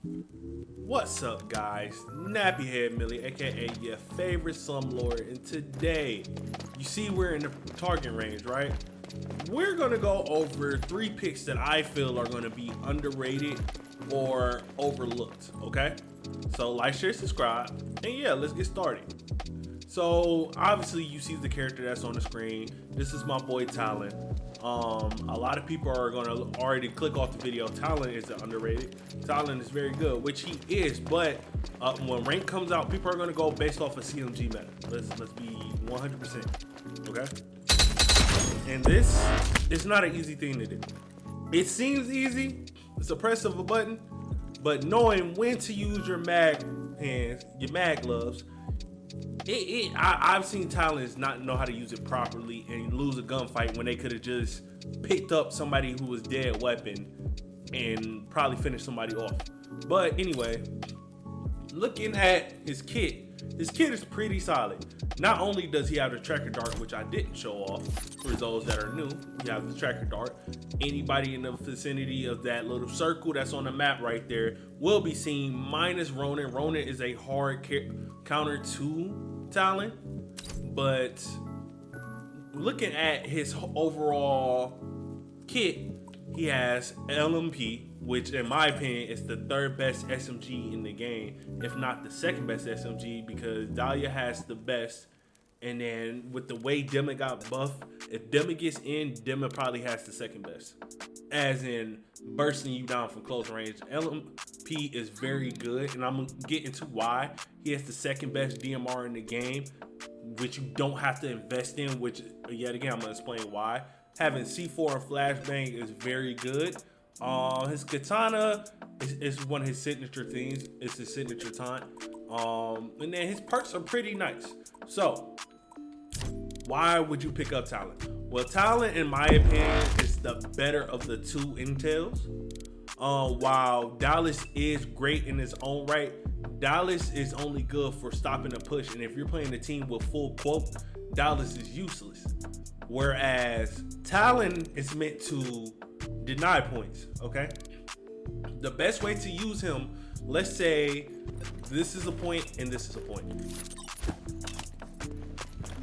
What's up, guys? Nappyhead Millie, aka your favorite slumlord, and today, you see we're in the target range, right? We're gonna go over 3 picks that I feel are gonna be underrated or overlooked, okay? So like, share, subscribe, and yeah, let's get started. So obviously you see the character that's on the screen. This is my boy Talon. A lot of people are gonna already click off the video. Talon is underrated. Talon is very good, which he is, but when rank comes out, people are gonna go based off of CMG meta. Let's be 100%, okay? And this is not an easy thing to do. It seems easy. It's a press of a button, but knowing when to use your mag hands, your mag gloves. I've seen Talons not know how to use it properly and lose a gunfight when they could have just picked up somebody who was dead weapon and probably finished somebody off. But anyway, looking at his kit is pretty solid. Not only does he have the tracker dart, which I didn't show off for those that are new, he has the tracker dart. Anybody in the vicinity of that little circle that's on the map right there will be seen, minus Ronin. Ronin is a hard counter to Talon, but looking at his overall kit, he has LMP, which in my opinion is the 3rd best SMG in the game, if not the 2nd best SMG, because Dahlia has the best. And then with the way Dema got buffed, if Dema gets in, Dema probably has the 2nd best, as in bursting you down from close range. LMP is very good, and I'm gonna get into why. He has the 2nd best DMR in the game, which you don't have to invest in, which yet again I'm gonna explain why. Having C4 and flashbang is very good. His katana is one of his signature things. It's his signature taunt. And then his perks are pretty nice. So why would you pick up Talon? Well, Talon, in my opinion, is the better of the 2 intels. While Dallas is great in his own right, Dallas is only good for stopping a push. And if you're playing a team with full quote, Dallas is useless. Whereas Talon is meant to deny points, okay? The best way to use him, let's say this is a point and this is a point.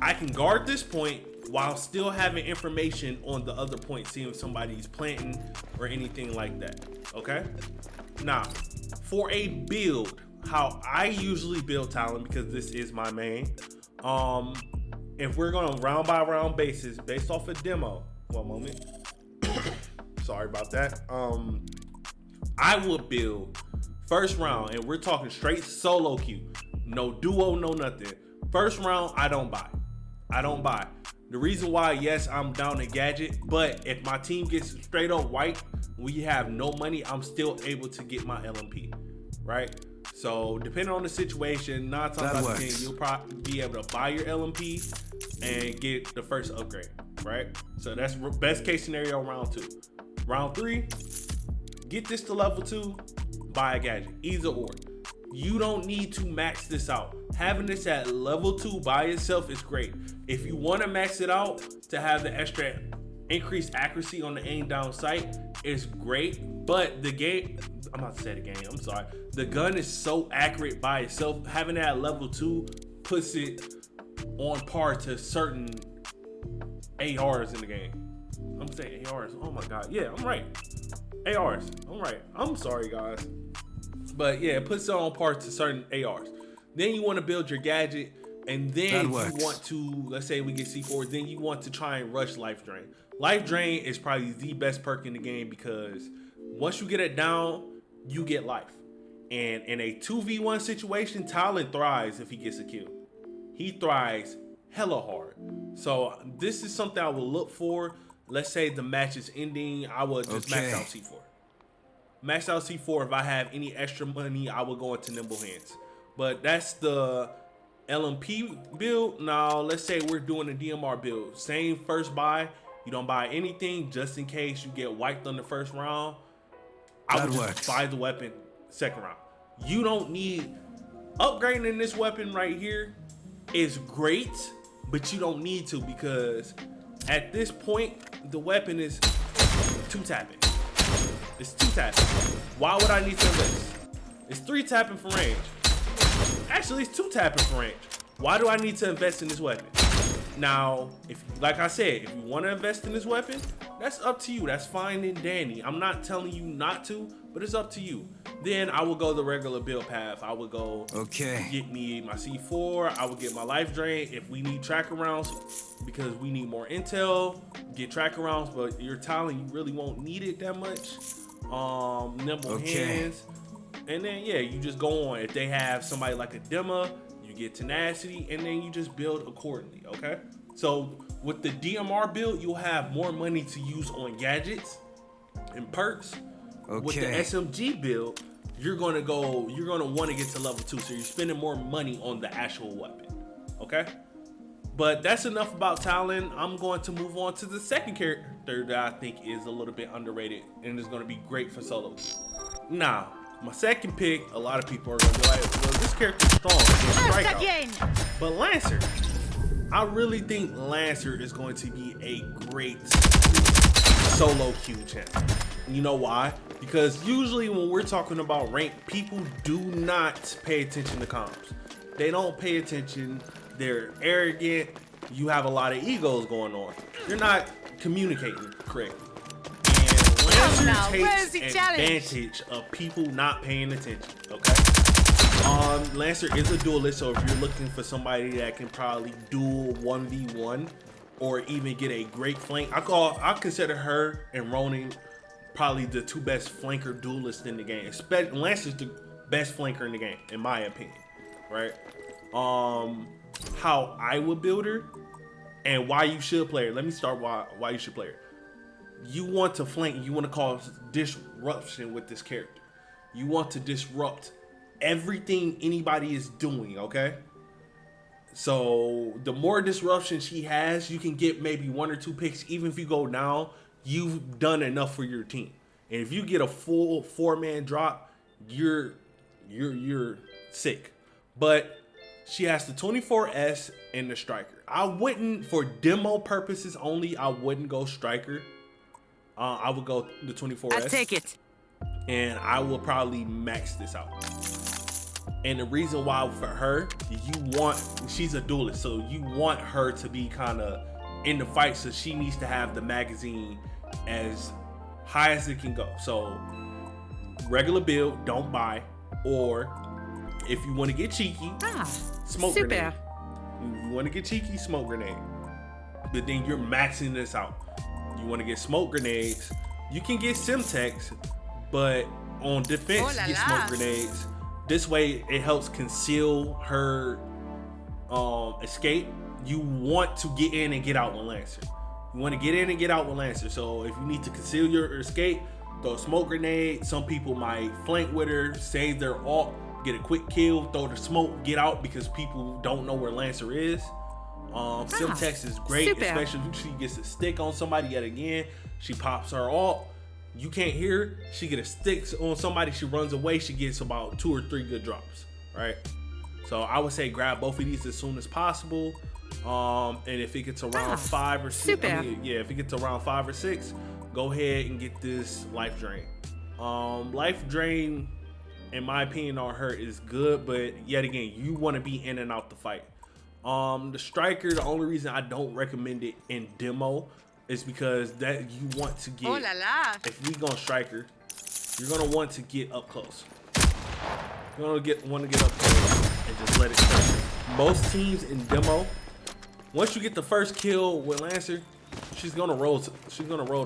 I can guard this point while still having information on the other point, seeing if somebody's planting or anything like that, okay? Now, for a build, how I usually build Talon, because this is my main, if we're going on round by round basis, based off a demo, one moment, sorry about that, I would build first round, and we're talking straight solo queue, no duo, no nothing. First round, I don't buy. The reason why, yes, I'm down a gadget, but if my team gets straight up white, we have no money, I'm still able to get my LMP, right? So depending on the situation, 9 times out of 10, you'll probably be able to buy your LMP and get the first upgrade, right? So that's best case scenario, round 2. Round 3, get this to level 2, buy a gadget, either or. You don't need to max this out. Having this at level 2 by itself is great. If you want to max it out to have the extra increased accuracy on the aim down sight, it's great. But the game, I'm about to say the game, I'm sorry. The gun is so accurate by itself. Having that at level 2 puts it on par to certain ARs in the game. I'm saying ARs, oh my God. Yeah, I'm right. ARs, I'm right. I'm sorry, guys. But yeah, it puts it on par to certain ARs. Then you want to build your gadget, and then you want to, let's say we get C4, then you want to try and rush Life Drain. Life Drain is probably the best perk in the game, because once you get it down, you get life. And in a 2v1 situation, Talon thrives if he gets a kill. He thrives hella hard. So this is something I will look for. Let's say the match is ending, I will just max out C4. Max out C4, if I have any extra money, I will go into Nimble Hands. But that's the LMP build. Now, let's say we're doing a DMR build. Same first buy. You don't buy anything just in case you get wiped on the first round. I would just buy the weapon second round. You don't need upgrading this weapon right here is great, but you don't need to, because at this point, the weapon is 2 tapping. It's 2 tapping. Why would I need to invest? It's 3 tapping for range. Actually, it's 2 tapping for range. Why do I need to invest in this weapon? Now, if, like I said, if you want to invest in this weapon, that's up to you. That's fine and dandy. I'm not telling you not to, but it's up to you. Then I will go the regular build path. I would go get me my C4. I would get my life drain. If we need tracker rounds, because we need more intel, get tracker rounds, but your talent, you really won't need it that much. Nimble hands. And then, yeah, you just go on. If they have somebody like a demo, you get tenacity, and then you just build accordingly, okay? So with the DMR build, you'll have more money to use on gadgets and perks. With the SMG build, you're gonna want to get to level 2, so you're spending more money on the actual weapon, okay? But that's enough about Talon. I'm going to move on to the second character that I think is a little bit underrated and is going to be great for solo. Now, my second pick, a lot of people are going to be like, well, this character's strong, Strikeout. But Lancer, I really think Lancer is going to be a great solo queue champ. You know why? Because usually when we're talking about rank, people do not pay attention to comms. They don't pay attention. They're arrogant. You have a lot of egos going on. You're not communicating correctly. And Lancer takes advantage of people not paying attention, okay? Lancer is a duelist, so if you're looking for somebody that can probably duel 1v1 or even get a great flank, I consider her and Ronin probably the 2 best flanker duelists in the game. Lancer's the best flanker in the game, in my opinion, right? How I would build her and why you should play her. Let me start why you should play her. You want to flank, you want to cause disruption with this character. You want to disrupt everything anybody is doing, okay? So the more disruption she has, you can get maybe 1 or 2 picks. Even if you go down, you've done enough for your team. And if you get a full 4-man drop, you're sick. But she has the 24S and the striker. I wouldn't, for demo purposes only, I wouldn't go striker. I would go the 24S. I'll take it. And I will probably max this out. And the reason why for her, she's a duelist, so you want her to be kind of in the fight, so she needs to have the magazine as high as it can go. So regular build, don't buy, or if you want to get cheeky, smoke grenade. You want to get cheeky, smoke grenade. But then you're maxing this out. You want to get smoke grenades. You can get Simtex, but on defense, get smoke grenades. This way, it helps conceal her escape. You want to get in and get out with Lancer. You want to get in and get out with Lancer. So if you need to conceal your escape, throw a smoke grenade. Some people might flank with her, save their ult, get a quick kill, throw the smoke, get out because people don't know where Lancer is. Simtex is great, especially if she gets a stick on somebody yet again. She pops her ult. You can't hear her. She get a stick on somebody. She runs away. She gets about 2 or 3 good drops, right? So I would say grab both of these as soon as possible. And if it gets around 5 or 6, if it gets around 5 or 6, go ahead and get this life drain. Life drain, in my opinion, on her is good, but yet again, you want to be in and out the fight. The striker, the only reason I don't recommend it in demo is because that you want to get. If we gonna striker, you're gonna want to get up close. You're gonna want to get up close and just let it strike. Most teams in demo, once you get the first kill with Lancer, she's gonna roll to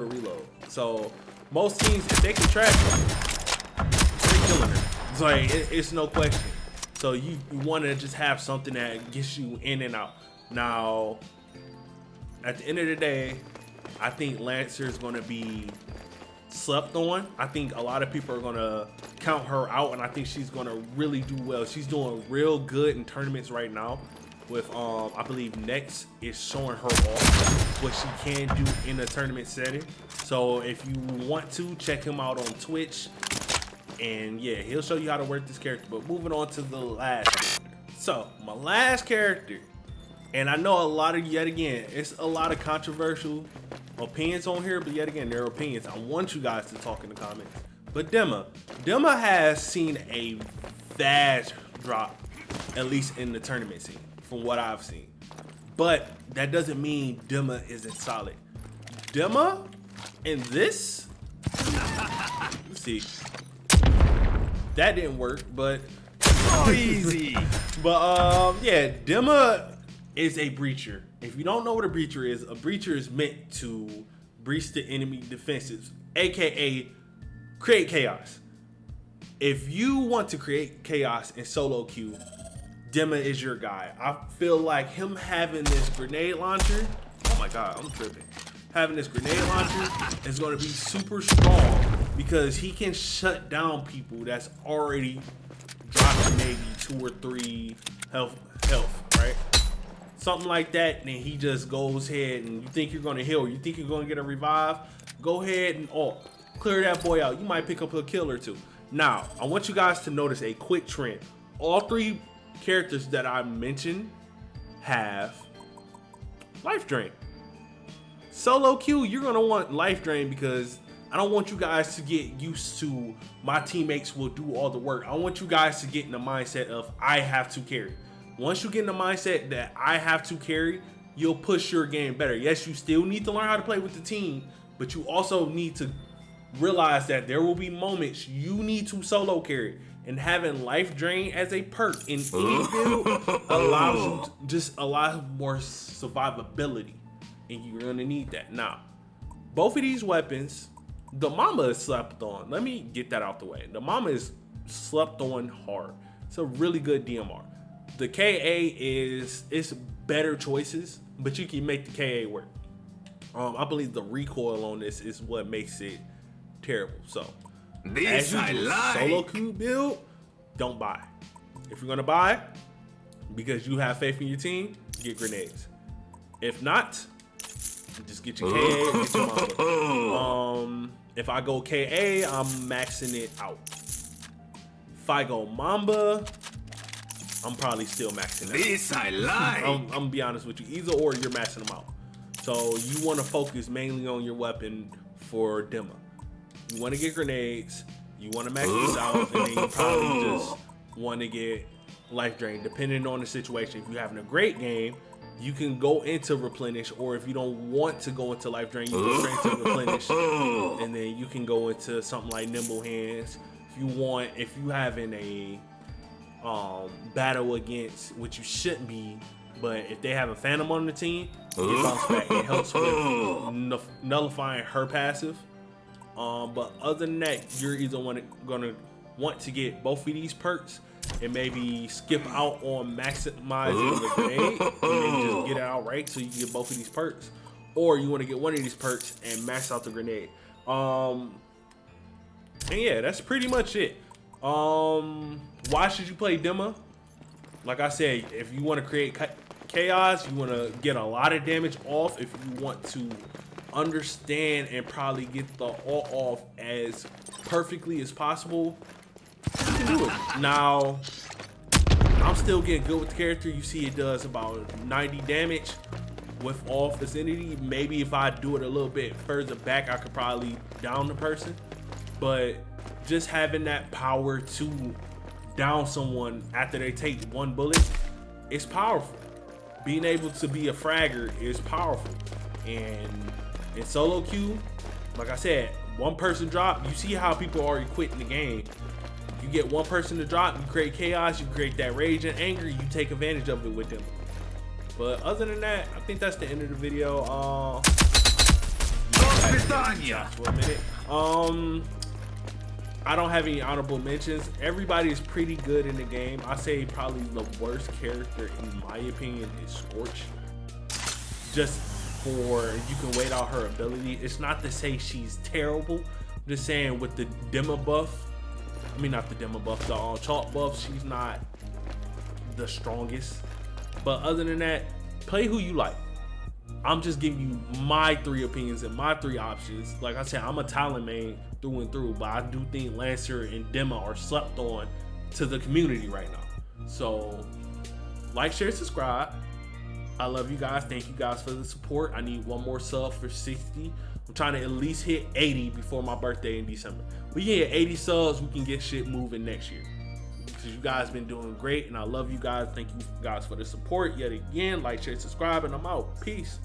reload. So most teams, if they can track her, they're killing her. It's like it's no question. So you want to just have something that gets you in and out. Now, at the end of the day, I think Lancer is going to be slept on. I think a lot of people are going to count her out, and I think she's going to really do well. She's doing real good in tournaments right now. With I believe Next is showing her off what she can do in a tournament setting. So if you want to, check him out on Twitch. And yeah, he'll show you how to work this character. But moving on to the last character. So my last character, and I know yet again, it's a lot of controversial opinions on here, but yet again, they're opinions. I want you guys to talk in the comments. But Dema has seen a vast drop, at least in the tournament scene, from what I've seen. But that doesn't mean Dema isn't solid. Dema in this, let's see, that didn't work, but easy. But yeah, Dema is a breacher. If you don't know what a breacher is meant to breach the enemy defenses, aka create chaos. If you want to create chaos in solo queue, Dema is your guy. I feel like him having this grenade launcher, oh my god, I'm tripping. Having this grenade launcher is going to be super strong because he can shut down people that's already dropping maybe 2 or 3 health, right? Something like that, and then he just goes ahead and you think you're going to heal, you think you're going to get a revive, go ahead and clear that boy out. You might pick up a kill or 2. Now, I want you guys to notice a quick trend. All 3 characters that I mentioned have life drain. Solo queue, you're gonna want life drain because I don't want you guys to get used to my teammates will do all the work. I want you guys to get in the mindset of I have to carry. Once you get in the mindset that I have to carry, you'll push your game better. Yes, you still need to learn how to play with the team, but you also need to realize that there will be moments you need to solo carry. And having life drain as a perk in any build allows you just allows more survivability. And you're gonna need that. Now, both of these weapons, the Mama is slept on. Let me get that out the way. The Mama is slept on hard. It's a really good DMR. The KA it's better choices, but you can make the KA work. I believe the recoil on this is what makes it terrible. So, as you do solo queue build, don't buy. If you're gonna buy, because you have faith in your team, get grenades. If not, just get your KA, get your Mamba. If I go KA, I'm maxing it out. If I go Mamba, I'm probably still maxing it out. This I like. I'm gonna be honest with you. Either or, you're maxing them out. So you want to focus mainly on your weapon for Dema. You want to get grenades. You want to max this out, and then you probably just want to get life drain, depending on the situation. If you're having a great game, you can go into replenish, or if you don't want to go into life drain, you go straight to replenish, and then you can go into something like nimble hands. If you having a battle against, which you shouldn't be, but if they have a phantom on the team, you bounce back. It helps with nullifying her passive. But other than that, you're either gonna want to get both of these perks and maybe skip out on maximizing the grenade and maybe just get it out right so you can get both of these perks, or you want to get one of these perks and max out the grenade. And yeah, that's pretty much it. Why should you play Dema? Like I said, if you want to create chaos, you want to get a lot of damage off, if you want to understand and probably get the ult off as perfectly as possible, you can do it. Now, I'm still getting good with the character. You see it does about 90 damage with all vicinity. Maybe if I do it a little bit further back, I could probably down the person. But just having that power to down someone after they take one bullet, it's powerful. Being able to be a fragger is powerful. And in solo queue, like I said, one person drop, you see how people are quitting the game. You get one person to drop, you create chaos, you create that rage and anger, you take advantage of it with them. But other than that, I think that's the end of the video. For a minute. I don't have any honorable mentions. Everybody is pretty good in the game. I say probably the worst character in my opinion is Scorch. Just for, you can wait out her ability. It's not to say she's terrible. I'm just saying with the Dema buff, I mean not the Dema buff, the chalk buff, she's not the strongest. But other than that, play who you like. I'm just giving you my 3 opinions and my 3 options. Like I said, I'm a Talon main through and through, but I do think Lancer and Dema are slept on to the community right now. So, like, share, subscribe. I love you guys. Thank you guys for the support. I need one more sub for 60. I'm trying to at least hit 80 before my birthday in December. We can hit 80 subs, we can get shit moving next year. Because you guys been doing great, and I love you guys. Thank you guys for the support yet again. Like, share, subscribe, and I'm out. Peace.